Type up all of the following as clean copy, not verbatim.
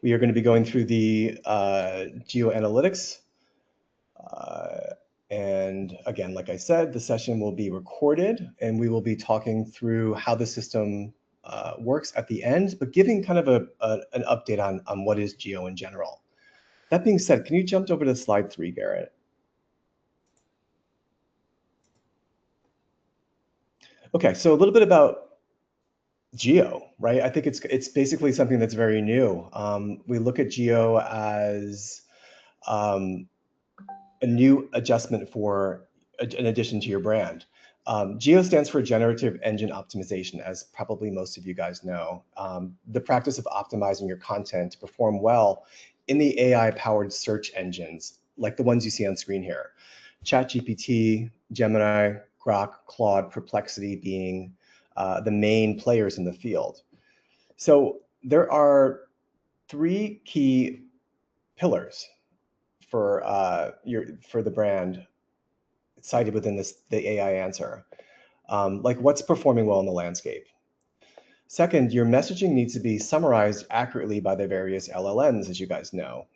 We are going to be going through the GEO Analytics. And again, like I said, the session will be recorded and we will be talking through how the system works at the end, but giving kind of an update on what is GEO in general. That being said, can you jump over to slide 3, Garrett? Okay, so a little bit about GEO, right? I think it's basically something that's very new. We look at GEO as a new adjustment for an addition to your brand. GEO stands for Generative Engine Optimization, as probably most of you guys know. The practice of optimizing your content to perform well in the AI-powered search engines, like the ones you see on screen here. ChatGPT, Gemini, Grok, Claude, Perplexity being the main players in the field. So there are 3 key pillars for the brand cited within the AI answer. Like what's performing well in the landscape. Second, your messaging needs to be summarized accurately by the various LLMs, as you guys know.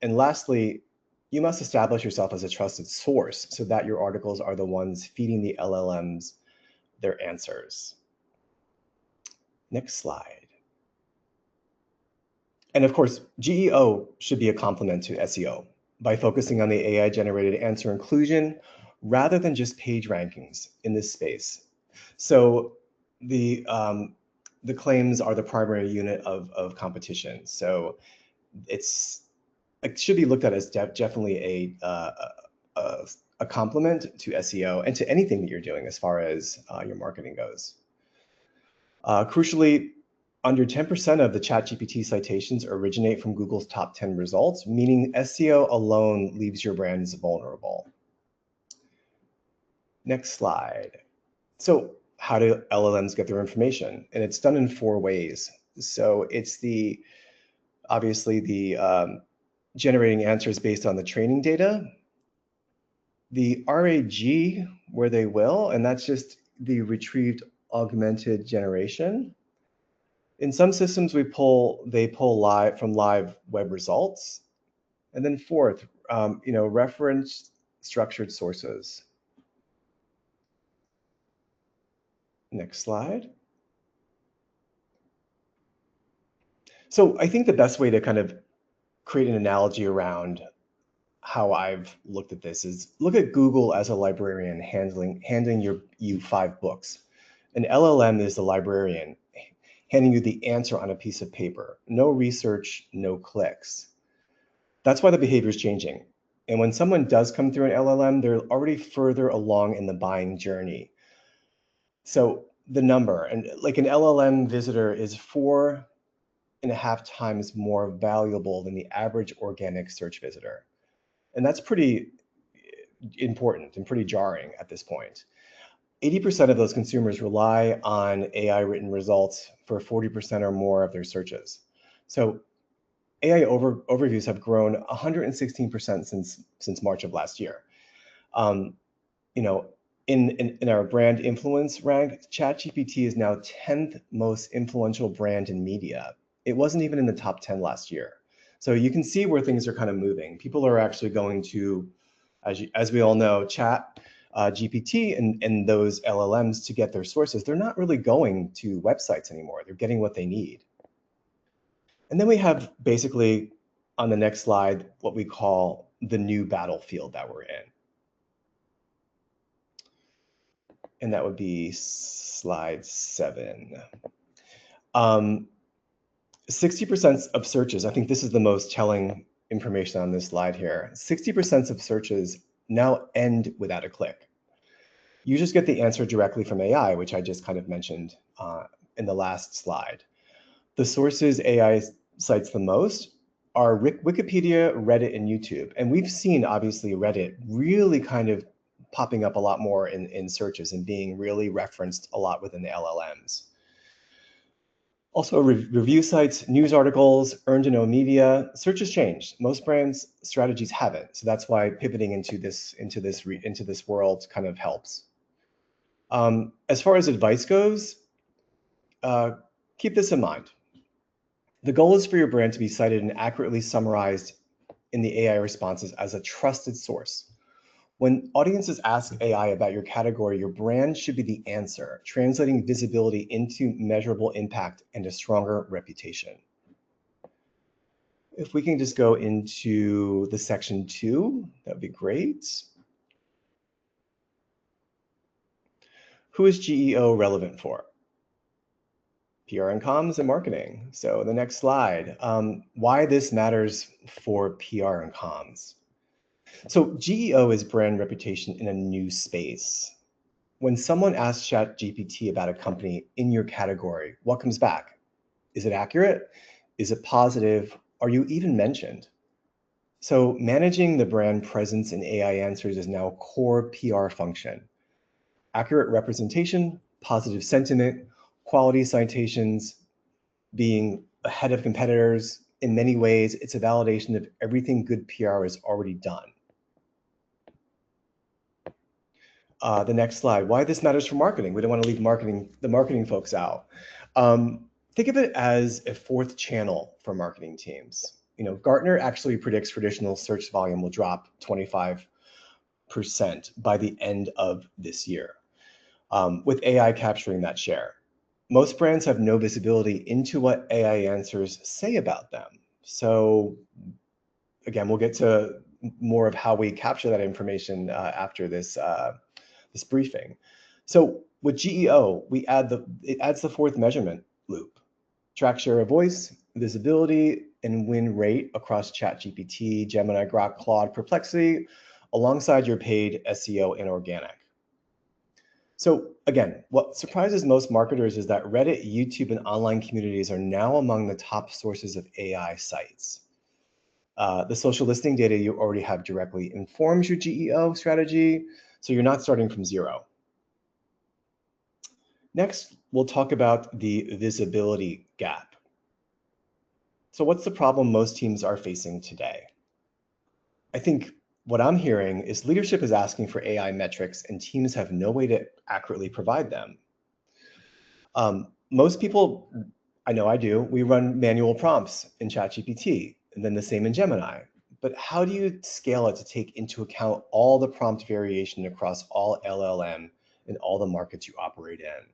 And lastly, you must establish yourself as a trusted source so that your articles are the ones feeding the LLMs their answers. Next slide. And of course, GEO should be a complement to SEO by focusing on the AI-generated answer inclusion rather than just page rankings in this space. So the claims are the primary unit of competition. So it should be looked at as definitely a complement to SEO and to anything that you're doing as far as your marketing goes. Crucially, under 10% of the ChatGPT citations originate from Google's top 10 results, meaning SEO alone leaves your brands vulnerable. Next slide. So how do LLMs get their information? And it's done in 4 ways. So it's obviously the generating answers based on the training data, the RAG, where they will, and that's just the retrieved augmented generation. In some systems, they pull live from live web results. And then fourth, reference structured sources. Next slide. So I think the best way to kind of create an analogy around how I've looked at this is look at Google as a librarian handing you 5 books. An LLM is the librarian handing you the answer on a piece of paper. No research, no clicks. That's why the behavior is changing. And when someone does come through an LLM, they're already further along in the buying journey. So the number, and like an LLM visitor is 4.5 times more valuable than the average organic search visitor. And that's pretty important and pretty jarring at this point. 80% of those consumers rely on AI written results for 40% or more of their searches. So AI overviews have grown 116% since March of last year. In our brand influence rank, ChatGPT is now 10th most influential brand in media. It wasn't even in the top 10 last year. So you can see where things are kind of moving. People are actually going to, as we all know, GPT and those LLMs to get their sources. They're not really going to websites anymore. They're getting what they need. And then we have basically on the next slide what we call the new battlefield that we're in. And that would be slide 7. 60% of searches, I think this is the most telling information on this slide here. 60% of searches now end without a click. You just get the answer directly from AI, which I just kind of mentioned in the last slide. The sources AI cites the most are Wikipedia, Reddit, and YouTube. And we've seen, obviously, Reddit really kind of popping up a lot more in searches and being really referenced a lot within the LLMs. Also, review sites, news articles, earned to know media. Search has changed. Most brands' strategies haven't. So that's why pivoting into this world kind of helps. As far as advice goes, keep this in mind. The goal is for your brand to be cited and accurately summarized in the AI responses as a trusted source. When audiences ask AI about your category, your brand should be the answer, translating visibility into measurable impact and a stronger reputation. If we can just go into the section 2, that'd be great. Who is GEO relevant for? PR and comms and marketing. So the next slide, why this matters for PR and comms. So GEO is brand reputation in a new space. When someone asks ChatGPT about a company in your category, what comes back? Is it accurate? Is it positive? Are you even mentioned? So managing the brand presence in AI answers is now a core PR function. Accurate representation, positive sentiment, quality citations, being ahead of competitors. In many ways, it's a validation of everything good PR has already done. The next slide, why this matters for marketing. We don't want to leave the marketing folks out. Think of it as a fourth channel for marketing teams. Gartner actually predicts traditional search volume will drop 25% by the end of this year, with AI capturing that share. Most brands have no visibility into what AI answers say about them. So again, we'll get to more of how we capture that information after this briefing. So with GEO, it adds the fourth measurement loop. Track share of voice, visibility, and win rate across ChatGPT, Gemini, Grok, Claude, Perplexity, alongside your paid SEO and organic. So again, what surprises most marketers is that Reddit, YouTube, and online communities are now among the top sources of AI sites. The social listing data you already have directly informs your GEO strategy, so you're not starting from zero. Next, we'll talk about the visibility gap. So what's the problem most teams are facing today? I think what I'm hearing is leadership is asking for AI metrics and teams have no way to accurately provide them. Most people, I know I do, we run manual prompts in ChatGPT and then the same in Gemini. But how do you scale it to take into account all the prompt variation across all LLM and all the markets you operate in?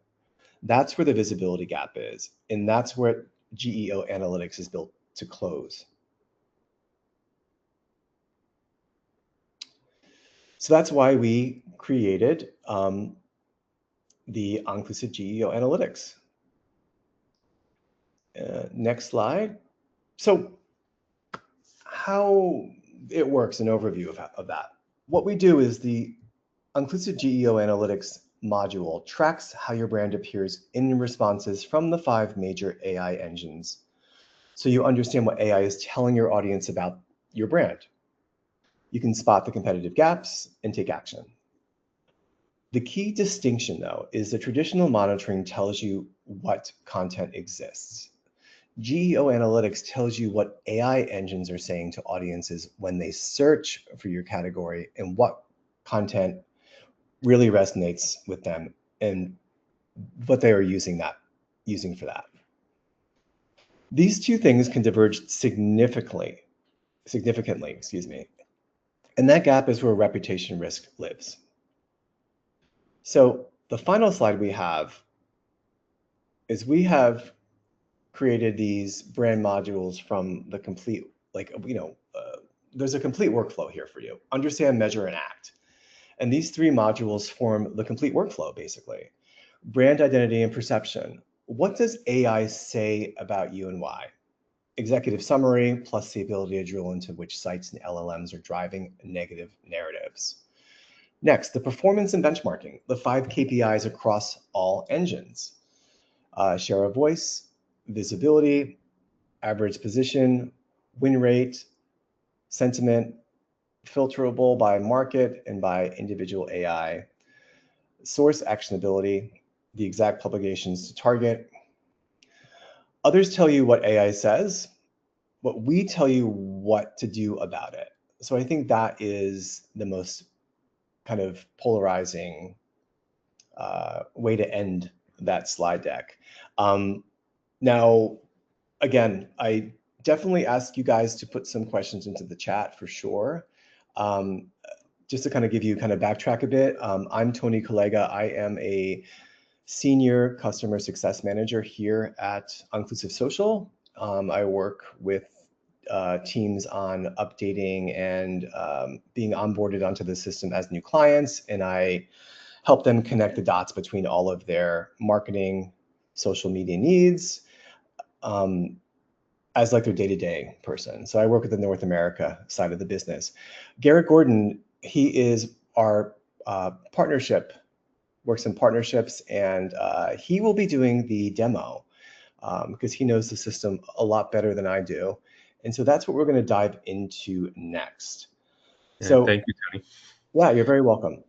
That's where the visibility gap is, and that's where GEO Analytics is built to close. So that's why we created the Onclusive GEO Analytics. Next slide. So how it works, an overview of that. What we do is the Onclusive GEO Analytics module tracks how your brand appears in responses from the 5 major AI engines. So you understand what AI is telling your audience about your brand. You can spot the competitive gaps and take action. The key distinction, though, is the traditional monitoring tells you what content exists. GEO Analytics tells you what AI engines are saying to audiences when they search for your category and what content really resonates with them and what they are using for that. These two things can diverge significantly, and that gap is where reputation risk lives. So the final slide we have is we have created these brand modules from the complete, there's a complete workflow here for you. Understand, measure, and act. And these 3 modules form the complete workflow, basically. Brand identity and perception. What does AI say about you and why? Executive summary, plus the ability to drill into which sites and LLMs are driving negative narratives. Next, the performance and benchmarking, the 5 KPIs across all engines. Share of voice, visibility, average position, win rate, sentiment, filterable by market and by individual AI, source actionability, the exact publications to target. Others tell you what AI says, but we tell you what to do about it. So I think that is the most kind of polarizing way to end that slide deck. Now, again, I definitely ask you guys to put some questions into the chat for sure. Just to kind of give you kind of backtrack a bit, I'm Tony Collega. I am a senior customer success manager here at Onclusive Social. I work with teams on updating and being onboarded onto the system as new clients, and I help them connect the dots between all of their marketing, social media needs, as like their day-to-day person. So I work with the North America side of the business. Garrett Gordon, he is our partnership, works in partnerships, and he will be doing the demo because he knows the system a lot better than I do. And so that's what we're going to dive into next. Yeah, So thank you, Tony. yeah, you're very welcome.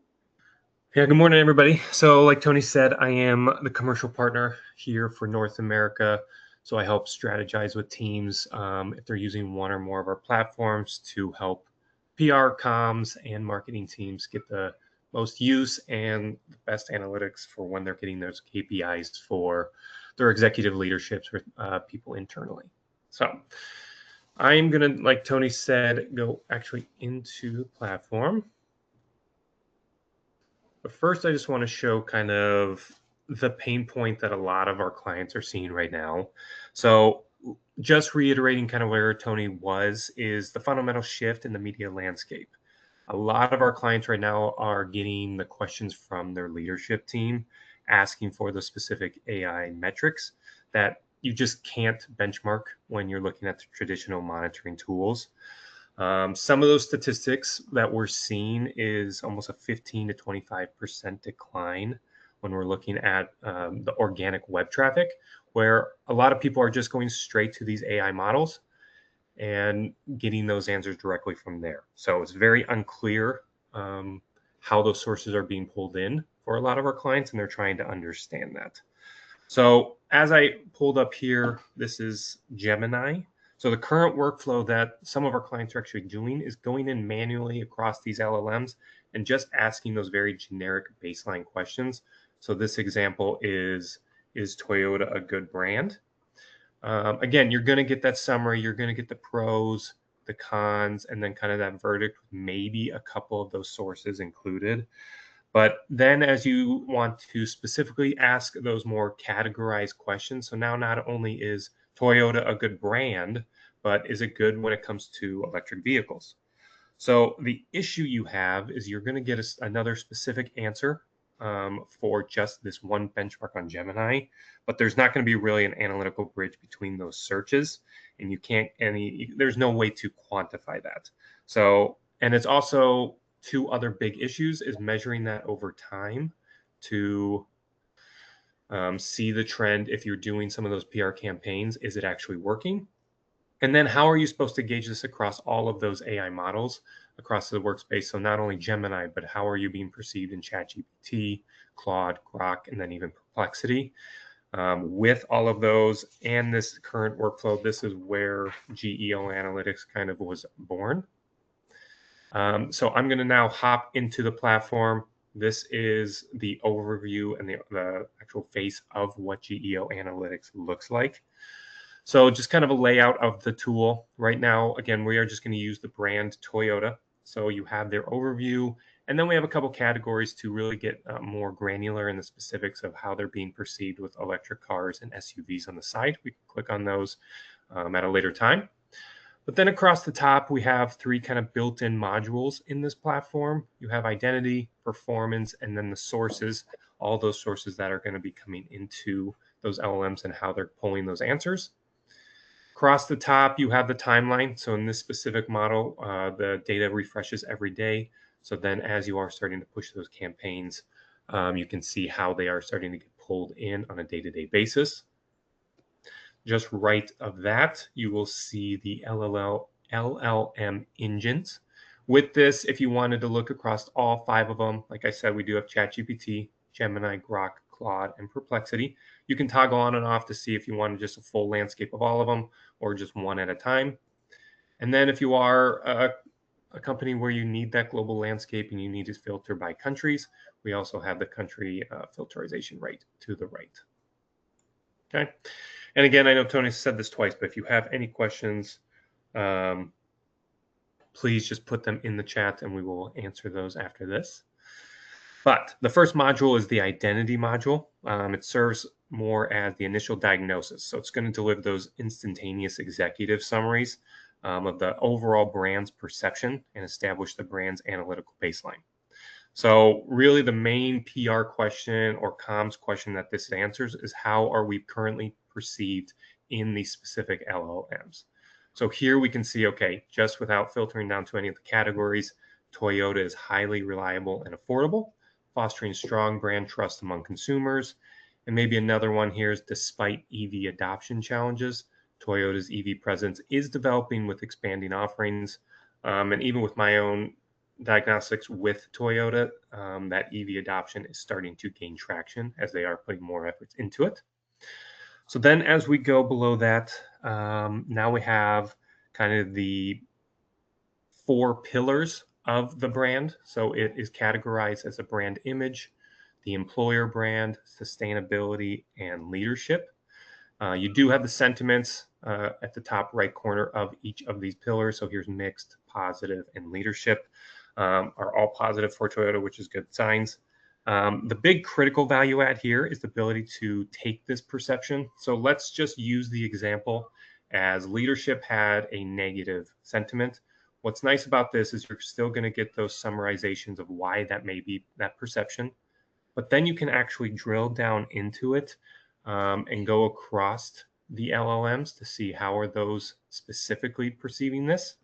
Yeah, good morning, everybody. So, like Tony said, I am the commercial partner here for North America. So, I help strategize with teams if they're using one or more of our platforms to help PR, comms, and marketing teams get the most use and the best analytics for when they're getting those KPIs for their executive leaderships with people internally. So, I'm going to, like Tony said, go actually into the platform. But first, I just want to show kind of the pain point that a lot of our clients are seeing right now. So, just reiterating kind of where Tony was, is the fundamental shift in the media landscape. A lot of our clients right now are getting the questions from their leadership team asking for the specific AI metrics that you just can't benchmark when you're looking at the traditional monitoring tools. Some of those statistics that we're seeing is almost a 15 to 25% decline when we're looking at the organic web traffic, where a lot of people are just going straight to these AI models and getting those answers directly from there. So it's very unclear how those sources are being pulled in for a lot of our clients, and they're trying to understand that. So as I pulled up here, this is Gemini. So the current workflow that some of our clients are actually doing is going in manually across these LLMs and just asking those very generic baseline questions. So this example is Toyota a good brand? Again, you're going to get that summary, you're going to get the pros, the cons, and then kind of that verdict, maybe a couple of those sources included. But then as you want to specifically ask those more categorized questions, so now not only is Toyota a good brand, but is it good when it comes to electric vehicles? So the issue you have is you're going to get another specific answer for just this one benchmark on Gemini, but there's not going to be really an analytical bridge between those searches, and there's no way to quantify that. So, and it's also two other big issues is measuring that over time to see the trend. If you're doing some of those PR campaigns, is it actually working? And then how are you supposed to gauge this across all of those AI models across the workspace? So not only Gemini, but how are you being perceived in ChatGPT, Claude, Grok, and then even Perplexity? With all of those and this current workflow, this is where GEO Analytics kind of was born. So I'm going to now hop into the platform. This is the overview and the actual face of what GEO Analytics looks like. So just kind of a layout of the tool. Right now, again, we are just going to use the brand Toyota. So you have their overview, and then we have a couple categories to really get more granular in the specifics of how they're being perceived with electric cars and SUVs on the side. We can click on those at a later time. But then across the top, we have three kind of built-in modules in this platform. You have identity, performance, and then the sources, all those sources that are going to be coming into those LLMs and how they're pulling those answers. Across the top, you have the timeline. So in this specific model, the data refreshes every day. So then as you are starting to push those campaigns, you can see how they are starting to get pulled in on a day-to-day basis. Just right of that, you will see the LLM engines. With this, if you wanted to look across all five of them, like I said, we do have ChatGPT, Gemini, Grok, Claude, and Perplexity. You can toggle on and off to see if you want just a full landscape of all of them or just one at a time. And then if you are a company where you need that global landscape and you need to filter by countries, we also have the country filterization right to the right. Okay. And again, I know Tony said this twice, but if you have any questions, please just put them in the chat and we will answer those after this. But the first module is the identity module. It serves more as the initial diagnosis. So it's going to deliver those instantaneous executive summaries of the overall brand's perception and establish the brand's analytical baseline. So really the main PR question or comms question that this answers is how are we currently perceived in these specific LLMs? So here we can see, okay, just without filtering down to any of the categories, Toyota is highly reliable and affordable, fostering strong brand trust among consumers. And maybe another one here is despite EV adoption challenges, Toyota's EV presence is developing with expanding offerings. And even with my own diagnostics with Toyota, that EV adoption is starting to gain traction as they are putting more efforts into it. So then as we go below that, now we have kind of the 4 pillars of the brand. So it is categorized as a brand image, the employer brand, sustainability, and leadership. You do have the sentiments at the top right corner of each of these pillars. So here's mixed, positive, and leadership are all positive for Toyota, which is good signs. The big critical value add here is the ability to take this perception. So let's just use the example as leadership had a negative sentiment. What's nice about this is you're still going to get those summarizations of why that may be that perception, but then you can actually drill down into it and go across the LLMs to see how are those specifically perceiving this.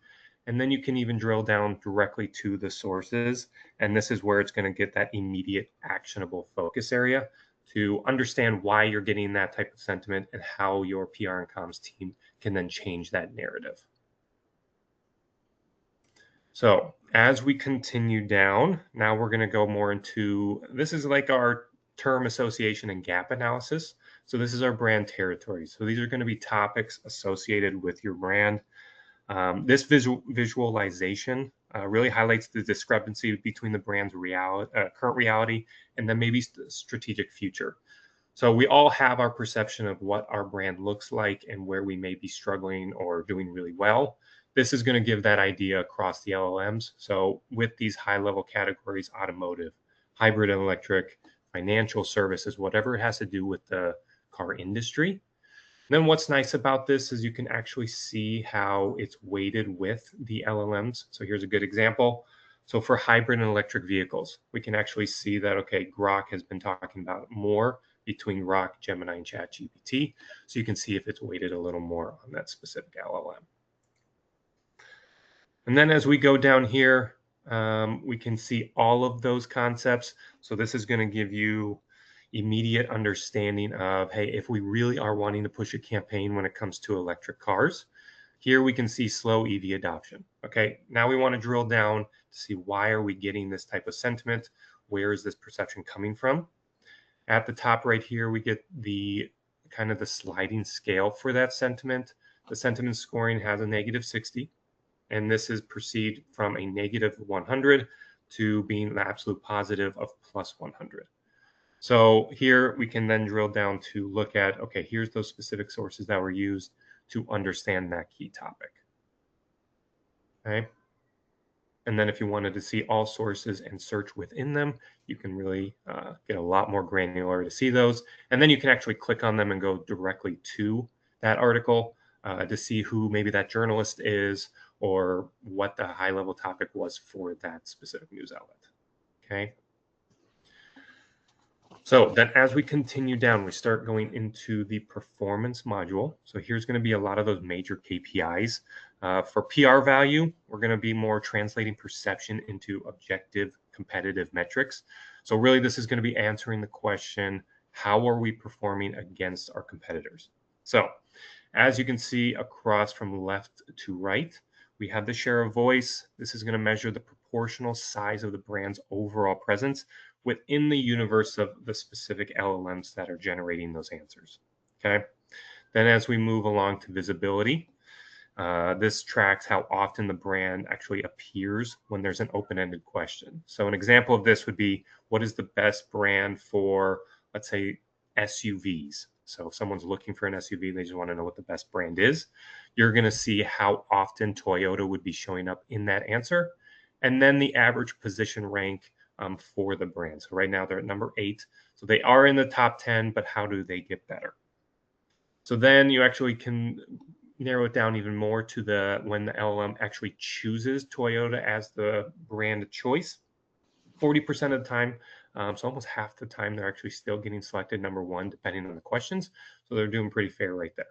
And then you can even drill down directly to the sources. And this is where it's going to get that immediate actionable focus area to understand why you're getting that type of sentiment and how your PR and comms team can then change that narrative. So as we continue down, now we're going to go more into, this is like our term association and gap analysis. So this is our brand territory. So these are going to be topics associated with your brand. This visualization really highlights the discrepancy between the brand's current reality and then maybe strategic future. So we all have our perception of what our brand looks like and where we may be struggling or doing really well. This is going to give that idea across the LLMs. So with these high-level categories, automotive, hybrid and electric, financial services, whatever it has to do with the car industry. Then what's nice about this is you can actually see how it's weighted with the LLMs. So here's a good example. So for hybrid and electric vehicles, we can actually see that, okay, Grok has been talking about it more between Grok, Gemini, and ChatGPT. So you can see if it's weighted a little more on that specific LLM. And then as we go down here, we can see all of those concepts. So this is going to give you immediate understanding of, hey, if we really are wanting to push a campaign when it comes to electric cars, here we can see slow EV adoption. Okay, now we want to drill down to see why are we getting this type of sentiment? Where is this perception coming from? At the top right here, we get the kind of the sliding scale for that sentiment. The sentiment scoring has a -60. And this is perceived from a -100 to being the absolute positive of +100. So here we can then drill down to look at, okay, here's those specific sources that were used to understand that key topic. Okay. And then if you wanted to see all sources and search within them, you can really get a lot more granular to see those. And then you can actually click on them and go directly to that article to see who maybe that journalist is or what the high level topic was for that specific news outlet. Okay. So then as we continue down, we start going into the performance module. So here's going to be a lot of those major KPIs. For PR value, we're going to be more translating perception into objective competitive metrics. So really this is going to be answering the question, how are we performing against our competitors? So as you can see across from left to right, we have the share of voice. This is going to measure the proportional size of the brand's overall presence within the universe of the specific LLMs that are generating those answers. Okay. Then as we move along to visibility, this tracks how often the brand actually appears when there's an open-ended question. So an example of this would be, what is the best brand for, let's say, SUVs? So if someone's looking for an SUV, they just want to know what the best brand is, you're going to see how often Toyota would be showing up in that answer. And then the average position rank for the brand. So right now they're at number 8. So they are in the top 10, but how do they get better? So then you actually can narrow it down even more to when the LLM actually chooses Toyota as the brand of choice. 40% of the time, so almost half the time, they're actually still getting selected number 1, depending on the questions. So they're doing pretty fair right there.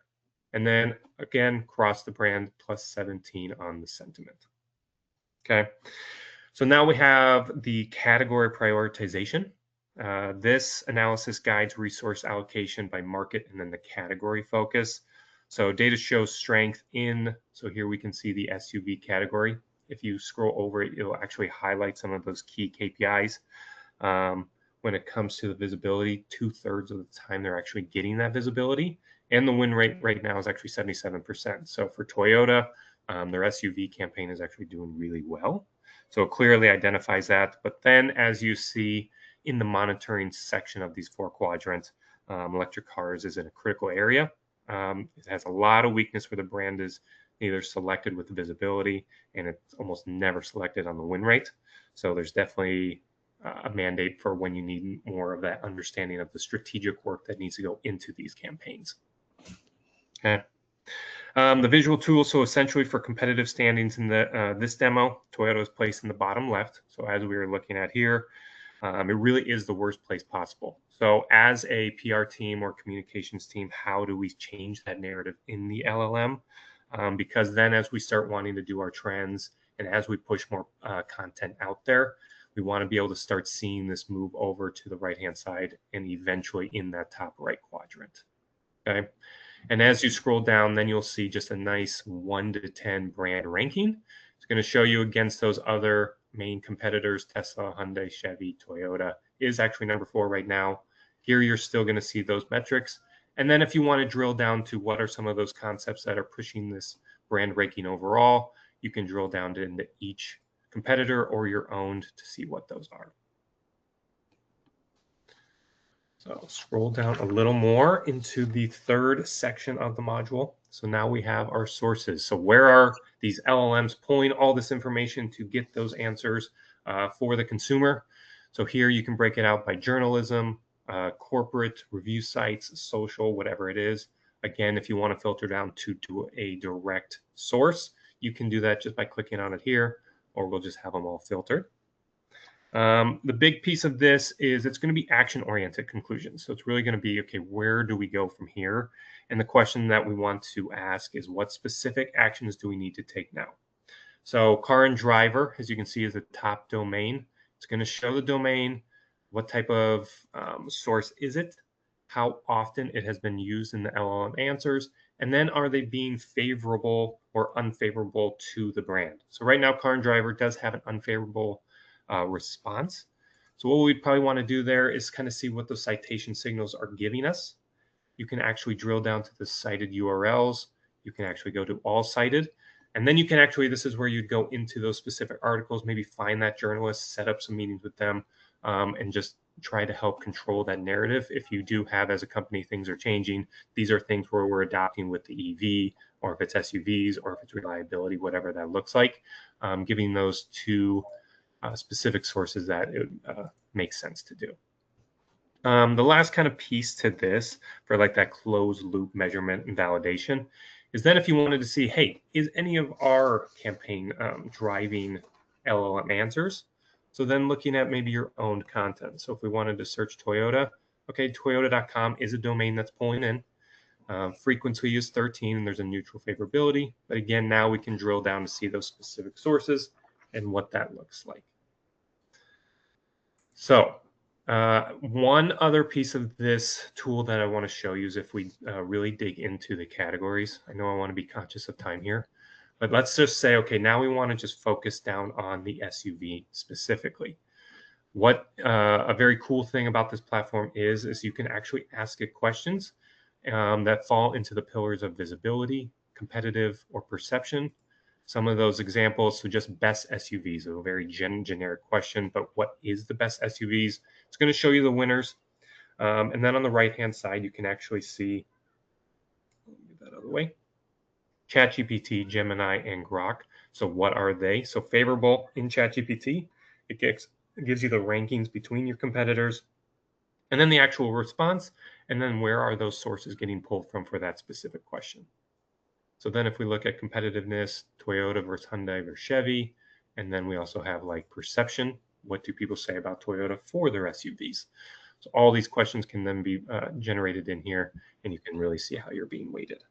And then again, cross the brand plus 17 on the sentiment. Okay. So now we have the category prioritization. This analysis guides resource allocation by market and then the category focus. So data shows strength so here we can see the SUV category. If you scroll over it, it'll actually highlight some of those key KPIs. When it comes to the visibility, 2/3 of the time they're actually getting that visibility. And the win rate right now is actually 77%. So for Toyota, their SUV campaign is actually doing really well. So it clearly identifies that. But then as you see in the monitoring section of these 4 quadrants, electric cars is in a critical area. It has a lot of weakness where the brand is either selected with the visibility and it's almost never selected on the win rate. So there's definitely a mandate for when you need more of that understanding of the strategic work that needs to go into these campaigns. Okay. The visual tool, so essentially for competitive standings in this demo, Toyota is placed in the bottom left. So as we were looking at here, it really is the worst place possible. So as a PR team or communications team, how do we change that narrative in the LLM? Because then as we start wanting to do our trends and as we push more content out there, we want to be able to start seeing this move over to the right-hand side and eventually in that top right quadrant. Okay. And as you scroll down, then you'll see just a nice 1 to 10 brand ranking. It's going to show you against those other main competitors, Tesla, Hyundai, Chevy, Toyota is actually number 4 right now. Here, you're still going to see those metrics. And then if you want to drill down to what are some of those concepts that are pushing this brand ranking overall, you can drill down into each competitor or your own to see what those are. So I'll scroll down a little more into the 3rd section of the module. So now we have our sources. So where are these LLMs pulling all this information to get those answers for the consumer? So here you can break it out by journalism, corporate, review sites, social, whatever it is. Again, if you want to filter down to a direct source, you can do that just by clicking on it here, or we'll just have them all filtered. The big piece of this is it's going to be action-oriented conclusions. So it's really going to be, okay, where do we go from here? And the question that we want to ask is what specific actions do we need to take now? So car and driver, as you can see, is the top domain. It's going to show the domain, what type of source is it, how often it has been used in the LLM answers, and then are they being favorable or unfavorable to the brand? So right now, car and driver does have an unfavorable response. So what we'd probably want to do there is kind of see what those citation signals are giving us. You can actually drill down to the cited URLs. You can actually go to all cited. And then you can actually, this is where you'd go into those specific articles, maybe find that journalist, set up some meetings with them, and just try to help control that narrative. If you do have, as a company, things are changing, these are things where we're adopting with the EV, or if it's SUVs, or if it's reliability, whatever that looks like, giving those to specific sources that it makes sense to do. The last kind of piece to this for like that closed loop measurement and validation is then if you wanted to see, hey, is any of our campaign driving LLM answers? So then looking at maybe your own content. So if we wanted to search Toyota, okay, toyota.com is a domain that's pulling in. Frequency is 13 and there's a neutral favorability. But again, now we can drill down to see those specific sources and what that looks like. So one other piece of this tool that I want to show you is if we really dig into the categories. I know I want to be conscious of time here, but let's just say, okay, now we want to just focus down on the SUV specifically. What a very cool thing about this platform is you can actually ask it questions that fall into the pillars of visibility, competitive, or perception. Some of those examples, so just best SUVs, a very generic question, but what is the best SUVs? It's going to show you the winners. And then on the right-hand side, you can actually see, get that out of the way, ChatGPT, Gemini, and Grok. So what are they? So favorable in ChatGPT, it gives you the rankings between your competitors, and then the actual response, and then where are those sources getting pulled from for that specific question. So then if we look at competitiveness, Toyota versus Hyundai versus Chevy, and then we also have like perception, what do people say about Toyota for their SUVs? So all these questions can then be generated in here, and you can really see how you're being weighted.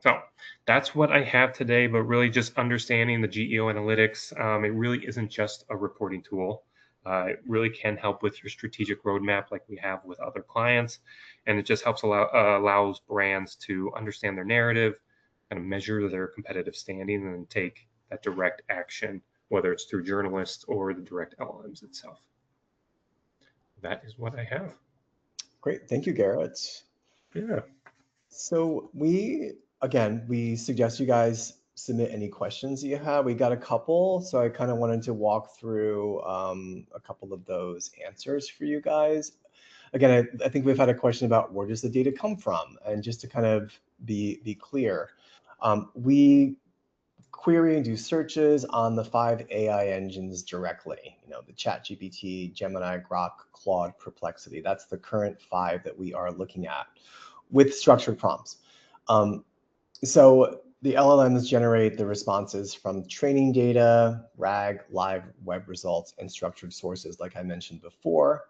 So that's what I have today, but really just understanding the GEO Analytics. It really isn't just a reporting tool. It really can help with your strategic roadmap like we have with other clients. And it just helps allows brands to understand their narrative, kind of measure their competitive standing, and then take that direct action, whether it's through journalists or the direct LLMs itself. That is what I have. Great. Thank you, Garrett. Yeah. So we suggest you guys submit any questions you have. We got a couple, so I kind of wanted to walk through a couple of those answers for you guys. Again, I think we've had a question about where does the data come from, and just to kind of be clear, we query and do searches on the 5 AI engines directly. You know, the ChatGPT, Gemini, Grok, Claude, Perplexity. That's the current 5 that we are looking at with structured prompts. So the LLMs generate the responses from training data, RAG, live web results, and structured sources, like I mentioned before.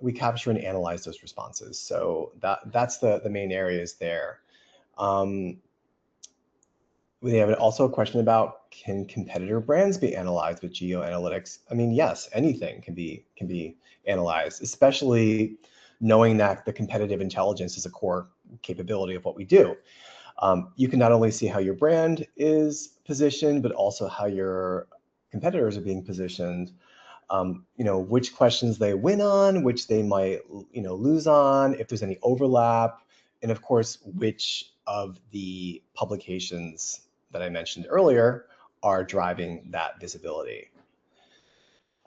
We capture and analyze those responses. So that's the main areas there. We have also a question about, can competitor brands be analyzed with GEO Analytics? I mean, yes, anything can be analyzed, especially knowing that the competitive intelligence is a core capability of what we do. You can not only see how your brand is positioned, but also how your competitors are being positioned. Which questions they win on, which they might, lose on, if there's any overlap, and of course, which of the publications that I mentioned earlier are driving that visibility.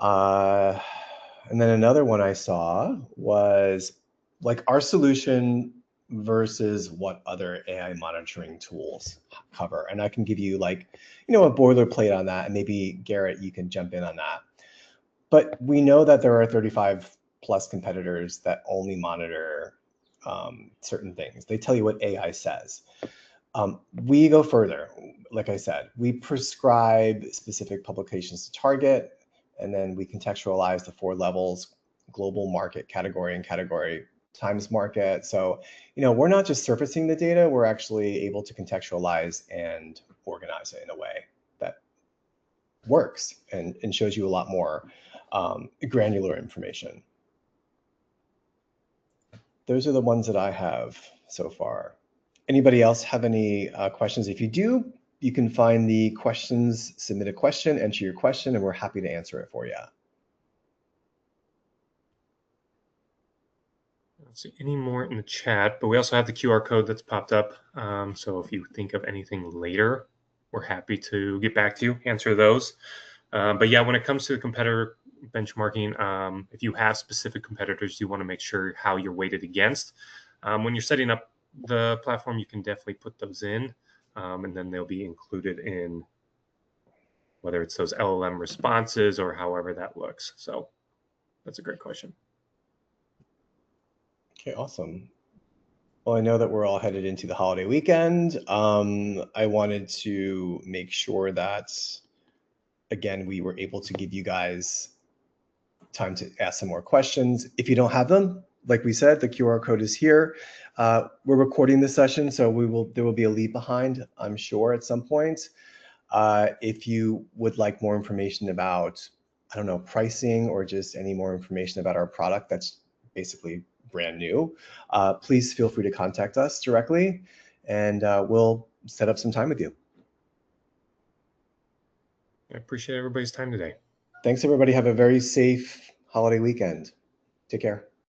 And then another one I saw was like our solution versus what other AI monitoring tools cover. And I can give you a boilerplate on that. And maybe Garrett, you can jump in on that. But we know that there are 35 plus competitors that only monitor certain things. They tell you what AI says. We go further. Like I said, we prescribe specific publications to target, and then we contextualize the 4 levels: global, market, category, and category times market. So, we're not just surfacing the data, we're actually able to contextualize and organize it in a way that works and shows you a lot more granular information. Those are the ones that I have so far. Anybody else have any questions? If you do, you can find the questions, submit a question, enter your question, and we're happy to answer it for you. I don't see any more in the chat, but we also have the QR code that's popped up. So if you think of anything later, we're happy to get back to you, answer those. But yeah, when it comes to the competitor benchmarking, if you have specific competitors, you want to make sure how you're weighted against. When you're setting up the platform, you can definitely put those in, and then they'll be included in whether it's those LLM responses or however that looks. So that's a great question. Okay, awesome. Well, I know that we're all headed into the holiday weekend. I wanted to make sure that, again, we were able to give you guys time to ask some more questions. If you don't have them, like we said, the QR code is here. We're recording this session, so there will be a leave behind, I'm sure, at some point. If you would like more information about, I don't know, pricing, or just any more information about our product that's basically brand new, please feel free to contact us directly, and we'll set up some time with you. I appreciate everybody's time today. Thanks, everybody. Have a very safe holiday weekend. Take care.